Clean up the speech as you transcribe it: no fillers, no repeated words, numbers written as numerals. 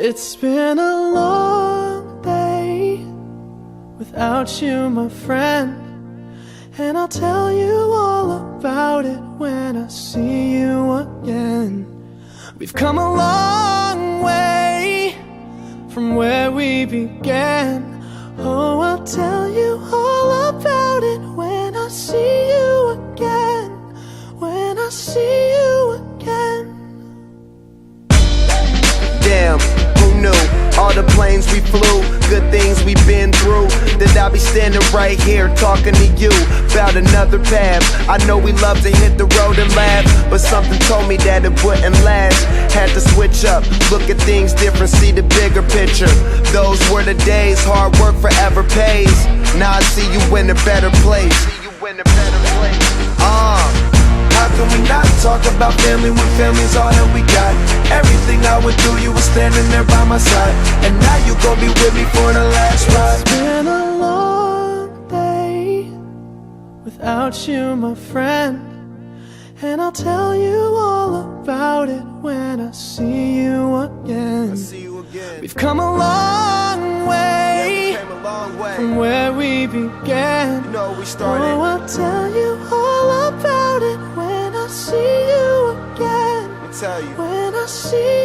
It's been a long day without you, my friend, and I'll tell you all about it when I see you again. We've come a long way from where we began. Oh, I'll tell you all about it when I see you again. When I see you again. Damn, who knew? All the planes we flew, good things we've been through, that I'll be standing right here talking to you about another path. I know we love to hit the road and laugh, but something told me that it wouldn't last. Had to switch up, look at things different, see the bigger picture. Those were the days, hard work forever pays. Now I see you in a better place. How can we not talk about family when family's all that we got? Everything I went through, you were standing there by my side, and now you gon' be with me for the last ride. It's been a long day without you, my friend, and I'll tell you all about it when I see you again. We've come a long way, from where we began. You know we started. Oh, I'll tell you all about it when I see you again. Let me tell you. When I see